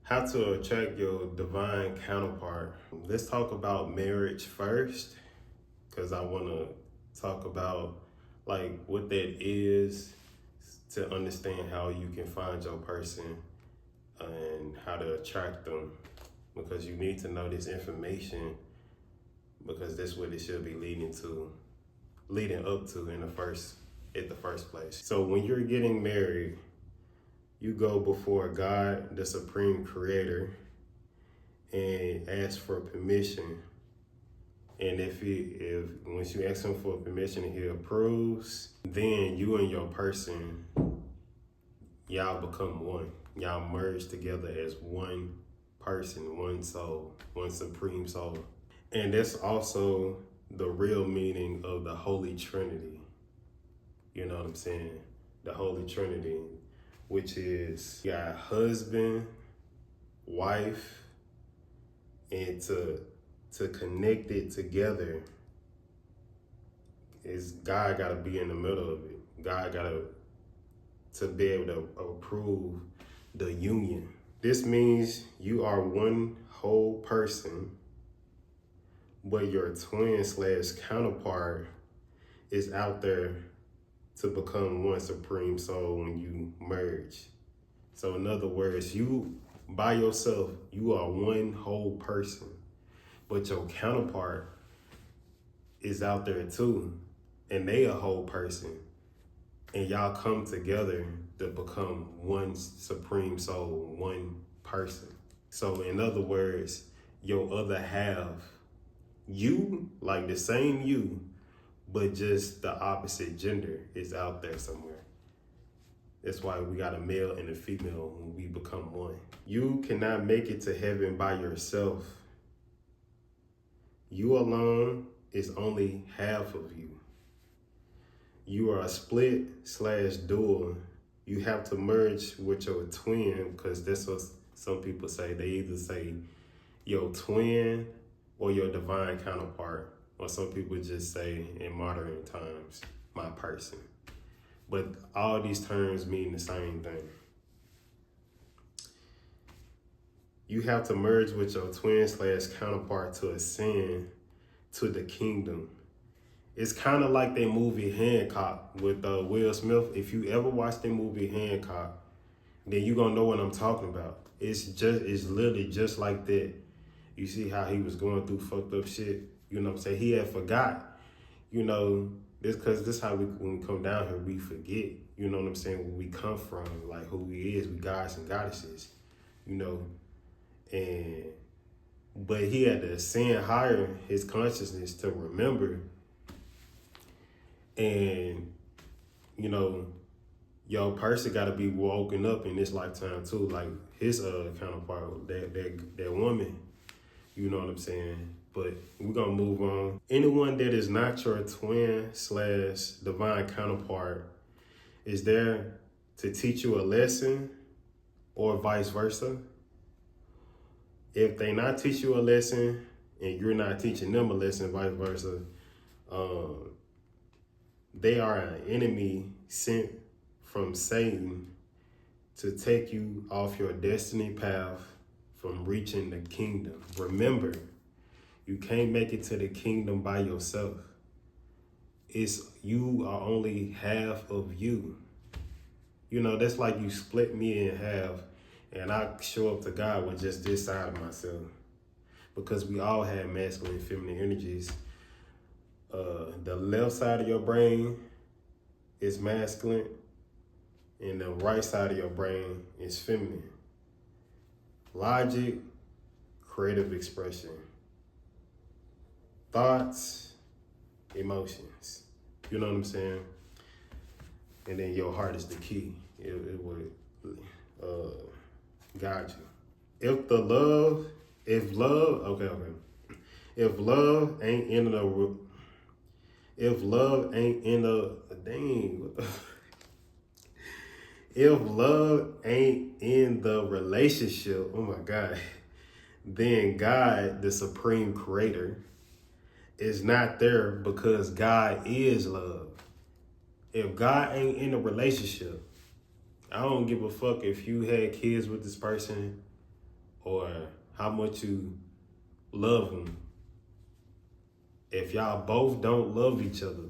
How to attract your divine counterpart. Let's talk about marriage first, because I want to talk about like what that is to understand how you can find your person and how to attract them. Because you need to know this information because that's what it should be leading up to at the first place. So when you're getting married, you go before God, the supreme creator, and ask for permission. And if once you ask him for permission and he approves, then you and your person, y'all become one. Y'all merge together as one person, one soul, one supreme soul. And that's also the real meaning of the Holy Trinity. You know what I'm saying? The Holy Trinity, which is you got husband, wife, and to connect it together is God got to be in the middle of it. God got to be able to approve the union. This means you are one whole person, but your twin/counterpart is out there to become one supreme soul when you merge. So in other words, you by yourself, you are one whole person, but your counterpart is out there too, and they a whole person, and y'all come together to become one supreme soul, one person. So in other words, your other half, you, like the same you, but just the opposite gender is out there somewhere. That's why we got a male and a female when we become one. You cannot make it to heaven by yourself. You alone is only half of you. You are a split/dual. You have to merge with your twin, because that's what some people say. They either say your twin or your divine counterpart, or some people just say in modern times, my person. But all these terms mean the same thing. You have to merge with your twin/counterpart to ascend to the kingdom. It's kind of like that movie Hancock with Will Smith. If you ever watch the movie Hancock, then you're going to know what I'm talking about. It's literally just like that. You see how he was going through fucked up shit? You know what I'm saying? He had forgot, this because this how when we come down here, we forget, you know what I'm saying, where we come from, like who we is, we gods and goddesses, but he had to ascend higher his consciousness to remember. And, your person got to be woken up in this lifetime too, like his counterpart, that woman, you know what I'm saying? But we're going to move on. Anyone that is not your twin/divine counterpart is there to teach you a lesson or vice versa. If they not teach you a lesson and you're not teaching them a lesson, vice versa, they are an enemy sent from Satan to take you off your destiny path from reaching the kingdom. Remember, you can't make it to the kingdom by yourself. You are only half of you. That's like you split me in half and I show up to God with just this side of myself. Because we all have masculine and feminine energies. The left side of your brain is masculine and the right side of your brain is feminine. Logic, creative expression. Thoughts, emotions. You know what I'm saying? And then your heart is the key. It would guide you. If love ain't in the relationship, oh my God, then God, the supreme creator, is not there because God is love. If God ain't in a relationship, I don't give a fuck if you had kids with this person or how much you love them. If y'all both don't love each other,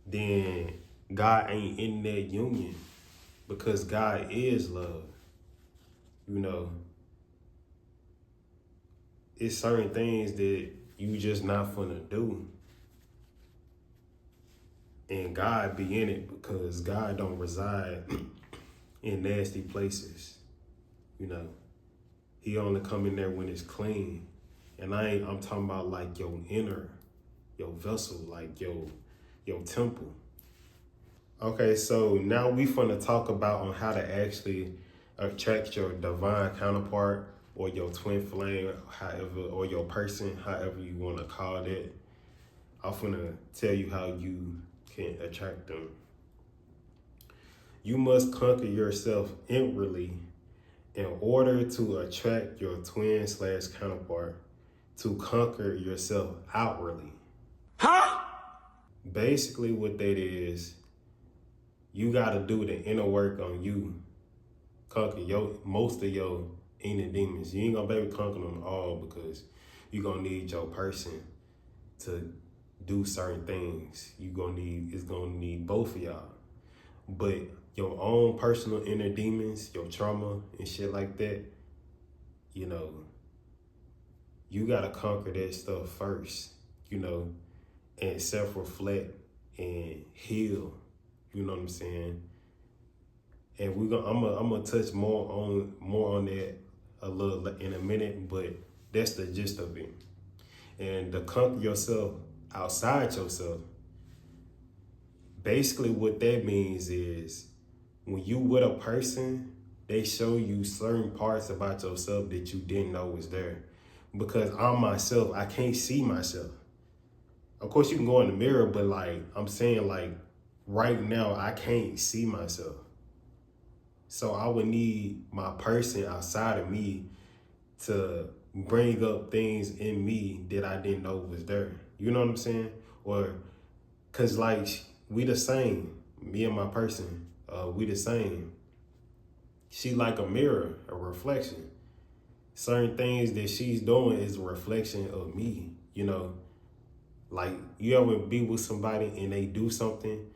then God ain't in that union, because God is love. You know, it's certain things that you just not finna do. And God be in it, because God don't reside in nasty places. You know, he only come in there when it's clean. And I'm talking about like your inner, your vessel, like your temple. Okay, so now we finna talk about on how to actually attract your divine counterpart or your twin flame, however, or your person, however you wanna call that. I'm finna tell you how you can attract them. You must conquer yourself inwardly in order to attract your twin/counterpart to conquer yourself outwardly. Huh? Basically what that is, you gotta do the inner work on you. Conquer most of your inner demons. You ain't gonna be able to conquer them all, because you're gonna need your person to do certain things. It's gonna need both of y'all. But your own personal inner demons, your trauma and shit like that, you know, you gotta conquer that stuff first, you know, and self-reflect and heal. You know what I'm saying? And I'm gonna touch more on that a little in a minute, but that's the gist of it. And to conquer yourself outside yourself, basically what that means is when you with a person, they show you certain parts about yourself that you didn't know was there. Because I'm myself, I can't see myself. Of course, you can go in the mirror, but like I'm saying, like right now, I can't see myself. So I would need my person outside of me to bring up things in me that I didn't know was there. You know what I'm saying? Or, cause like we the same, me and my person, we the same. She like a mirror, a reflection. Certain things that she's doing is a reflection of me, you know? Like, you ever be with somebody and they do something,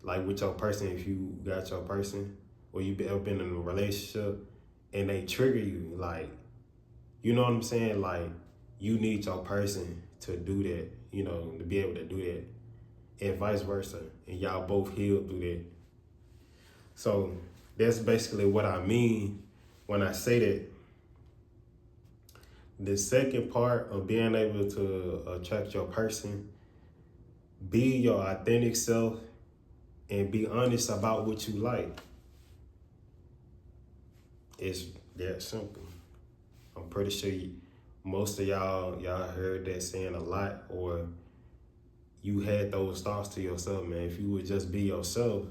like with your person, if you got your person, or you ever been in a relationship, and they trigger you, like, you know what I'm saying? Like, you need your person to do that, you know, to be able to do that, and vice versa, and y'all both heal through that. So that's basically what I mean when I say that. The second part of being able to attract your person, be your authentic self and be honest about what you like. It's that simple. I'm pretty sure most of y'all heard that saying a lot, or you had those thoughts to yourself, man. If you would just be yourself,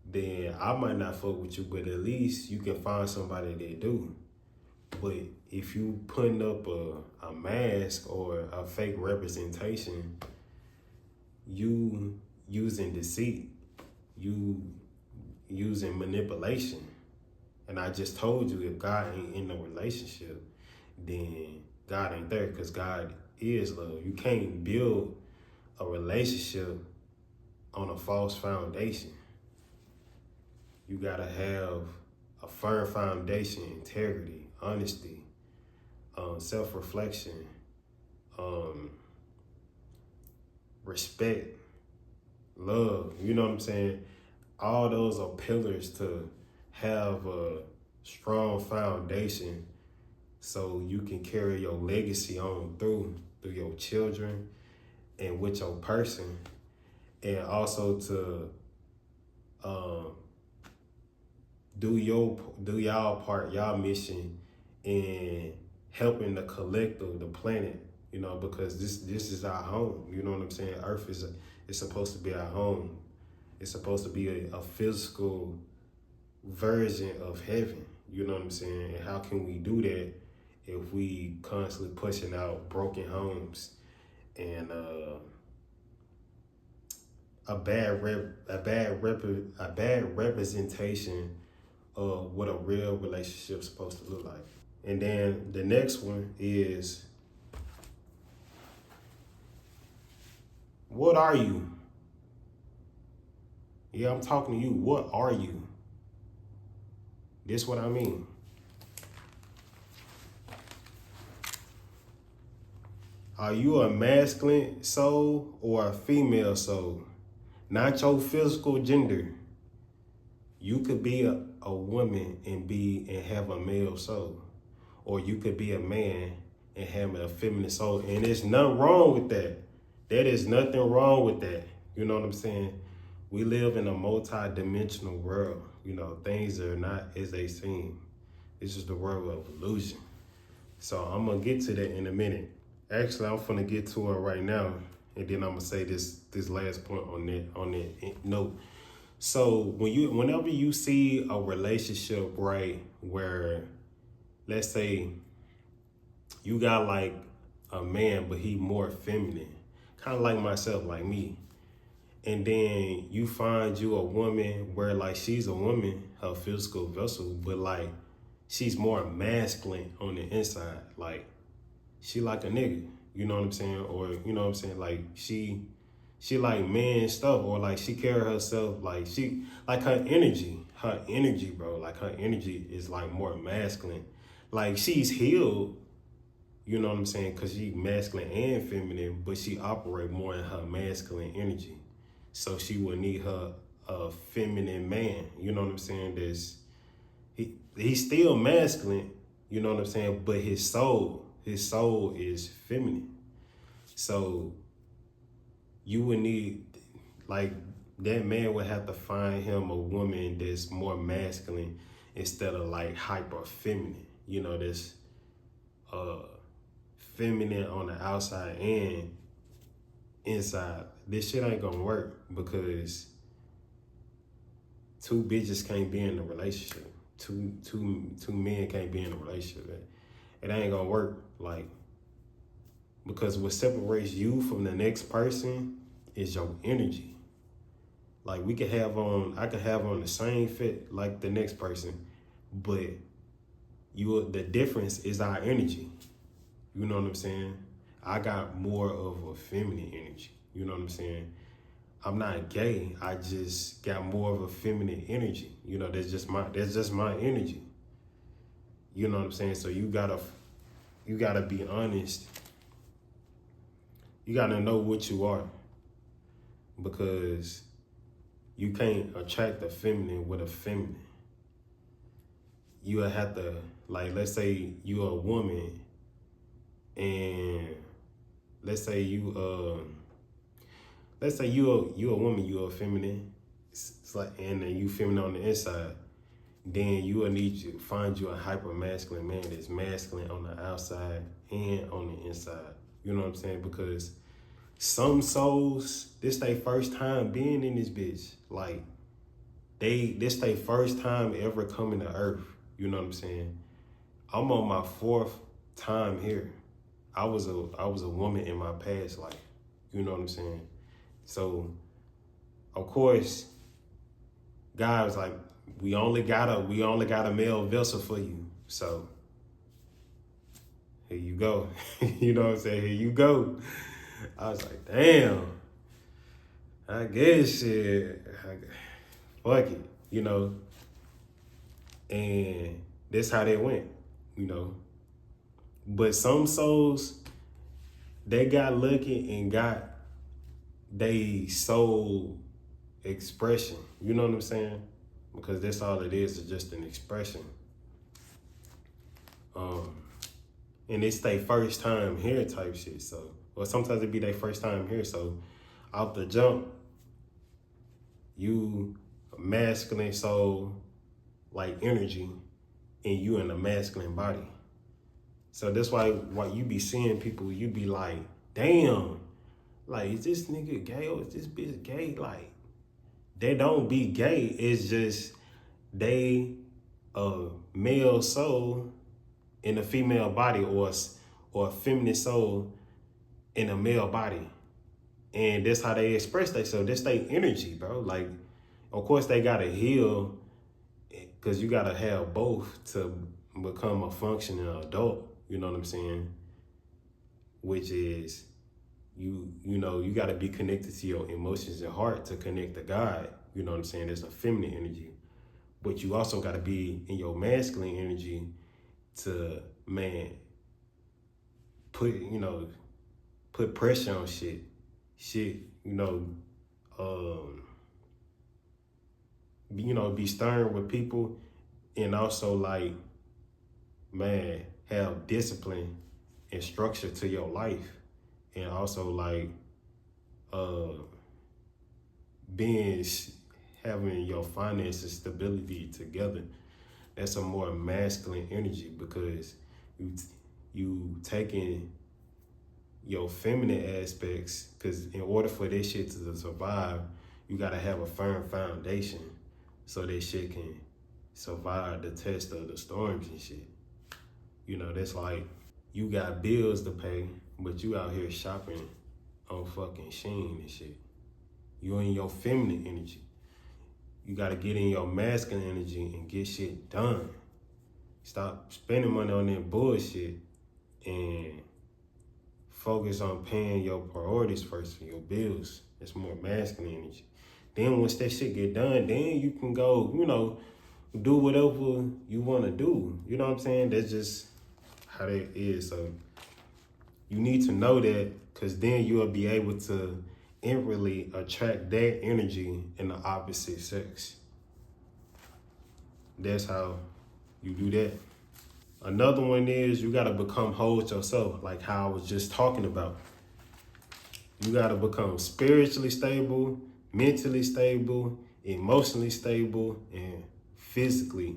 then I might not fuck with you, but at least you can find somebody that do. But if you putting up a mask or a fake representation, you using deceit, you using manipulation. And I just told you, if God ain't in the relationship, then God ain't there, because God is love. You can't build a relationship on a false foundation. You gotta have a firm foundation, integrity, honesty, self-reflection, respect, love. You know what I'm saying? All those are pillars to have a strong foundation, so you can carry your legacy on through your children and with your person, and also to do y'all part, y'all mission in helping the collective, the planet, you know, because this is our home. You know what I'm saying? Earth it's supposed to be our home. It's supposed to be a physical version of heaven. You know what I'm saying? And how can we do that if we constantly pushing out broken homes and a bad representation what a real relationship is supposed to look like. And then the next one is, what are you? Yeah, I'm talking to you. What are you? This what I mean. Are you a masculine soul or a female soul? Not your physical gender. You could be a woman and have a male soul. Or you could be a man and have a feminine soul. And there's nothing wrong with that. There is nothing wrong with that. You know what I'm saying? We live in a multi-dimensional world. You know, things are not as they seem. This is the world of illusion. So I'm gonna get to that in a minute. Actually, I'm gonna get to it right now, and then I'm gonna say this last point on that note. So whenever you see a relationship, right, where let's say you got like a man, but he more feminine, kind of like myself, like me. And then you find you a woman where like she's a woman, her physical vessel, but like she's more masculine on the inside. Like she like a nigga, you know what I'm saying? Or you know what I'm saying? Like she like man stuff, or like she carry herself like she like her energy, bro. Like her energy is like more masculine. Like she's healed, you know what I'm saying? Cause she masculine and feminine, but she operate more in her masculine energy. So she would need her a feminine man, you know what I'm saying? He's still masculine, you know what I'm saying? But his soul is feminine. So you would need, like, that man would have to find him a woman that's more masculine instead of like hyper feminine, you know, that's feminine on the outside and inside. This shit ain't gonna work because two bitches can't be in a relationship. Two men can't be in a relationship. It ain't gonna work, like, because what separates you from the next person is your energy. Like I could have on the same fit like the next person, but the difference is our energy. You know what I'm saying? I got more of a feminine energy. You know what I'm saying? I'm not gay. I just got more of a feminine energy. You know, that's just my energy. You know what I'm saying? So you gotta be honest. You gotta know what you are, because you can't attract a feminine with a feminine. You would have to, like, let's say you're a woman, and let's say you're a woman, you're a feminine. It's like, and then you feminine on the inside. Then you will need to find you a hyper masculine man that's masculine on the outside and on the inside. You know what I'm saying? Because some souls, this their first time being in this bitch. Like this their first time ever coming to Earth. You know what I'm saying? I'm on my 4th time here. I was a woman in my past life. You know what I'm saying? So, of course, God was like, we only got a male vessel for you. So, here you go. You know what I'm saying? Here you go. I was like, damn. I guess shit. Fuck it, you know. And that's how they went, you know. But some souls, they got lucky and got they soul expression. You know what I'm saying? Because that's all it is just an expression. And it's their first time here type shit. So, or sometimes it be their first time here. So, out the jump, you masculine soul, like energy, and you in a masculine body. So that's why you be seeing people, you be like, damn, like, is this nigga gay or is this bitch gay? Like, they don't be gay. It's just they a male soul in a female body, or a feminine soul in a male body. And that's how they express themselves. That's their energy, bro. Like, of course they gotta heal, because you gotta have both to become a functioning adult. You know what I'm saying? Which is you got to be connected to your emotions and heart to connect to God. You know what I'm saying? There's a feminine energy, but you also got to be in your masculine energy to put put pressure on shit. Um, be stern with people, and also like have discipline and structure to your life, and also like uh being having your finances stability together. That's a more masculine energy because you taking your feminine aspects, because in order for this shit to survive, you gotta have a firm foundation so that shit can survive the test of the storms and shit. That's like you got bills to pay, but you out here shopping on fucking Shein and shit. You in your feminine energy. You gotta get in your masculine energy and get shit done. Stop spending money on that bullshit and focus on paying your priorities first for your bills. It's more masculine energy. Then once that shit get done, then you can go, do whatever you wanna do. You know what I'm saying? That's just how that is. So you need to know that, because then you'll be able to inwardly attract that energy in the opposite sex. That's how you do that. Another one is you gotta become whole yourself, like how I was just talking about. You gotta become spiritually stable, mentally stable, emotionally stable, and physically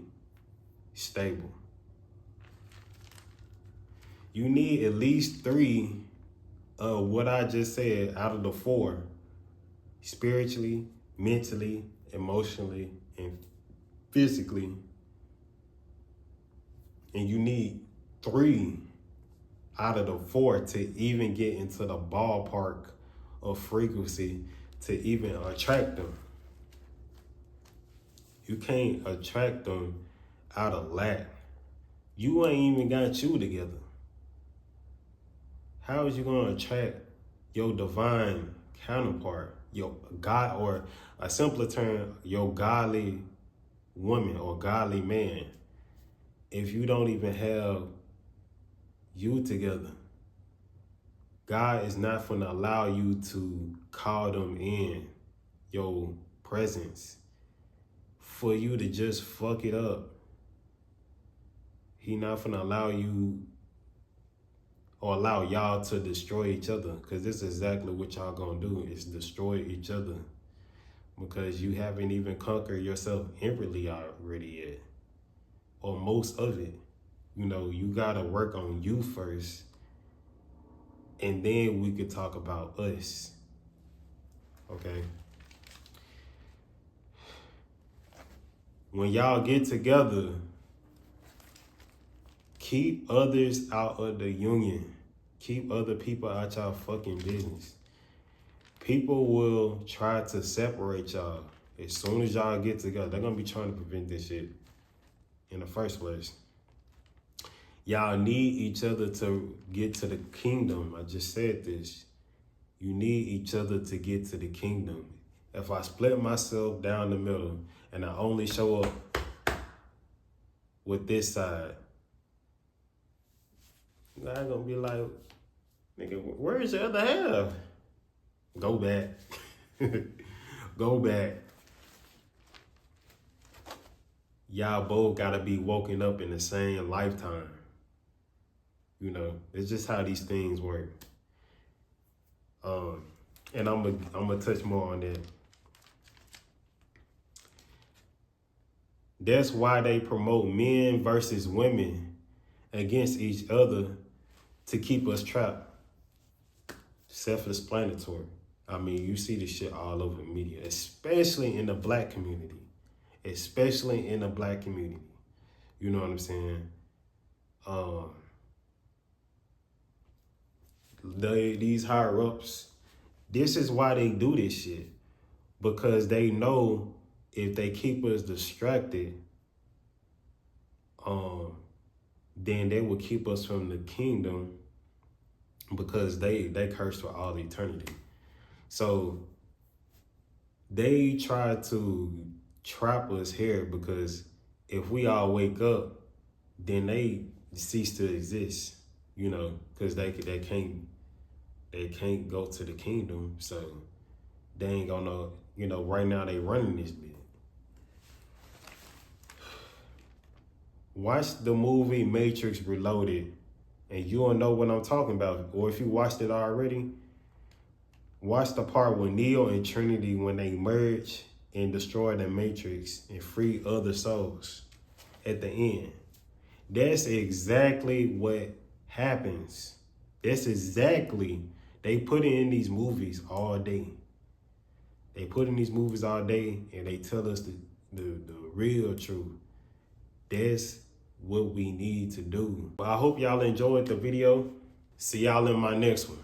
stable. You need at least 3 of what I just said out of the 4: spiritually, mentally, emotionally, and physically. And you need 3 out of the 4 to even get into the ballpark of frequency to even attract them. You can't attract them out of lack. You ain't even got you together. How is you gonna attract your divine counterpart, your God, or a simpler term, your godly woman or godly man, if you don't even have you together? God is not gonna allow you to call them in your presence for you to just fuck it up. He not gonna allow you or allow y'all to destroy each other, because this is exactly what y'all gonna do, is destroy each other, because you haven't even conquered yourself inwardly already yet, or most of it. You gotta work on you first, and then we could talk about us. Okay? When y'all get together, keep others out of the union. Keep other people out y'all fucking business. People will try to separate y'all. As soon as y'all get together, they're gonna be trying to prevent this shit in the first place. Y'all need each other to get to the kingdom. I just said this. You need each other to get to the kingdom. If I split myself down the middle and I only show up with this side, God gonna be like, nigga, where's your other half? Go back. Go back. Y'all both gotta be woken up in the same lifetime. It's just how these things work. And I'm gonna touch more on that. That's why they promote men versus women against each other, to keep us trapped. Self-explanatory. I mean, you see this shit all over the media, especially in the black community. Especially in the black community. You know what I'm saying? These higher ups, this is why they do this shit. Because they know if they keep us distracted, then they will keep us from the kingdom because they cursed for all eternity. So they try to trap us here because if we all wake up, then they cease to exist, you know, because they can't go to the kingdom. So they ain't gonna, you know, right now they running this bit. Watch the movie Matrix Reloaded and you'll know what I'm talking about. Or if you watched it already, watch the part with Neo and Trinity when they merge and destroy the Matrix and free other souls at the end. That's exactly what happens. That's exactly, they put it in these movies all day. They put in these movies all day and they tell us the real truth. That's what we need to do. I hope y'all enjoyed the video. See y'all in my next one.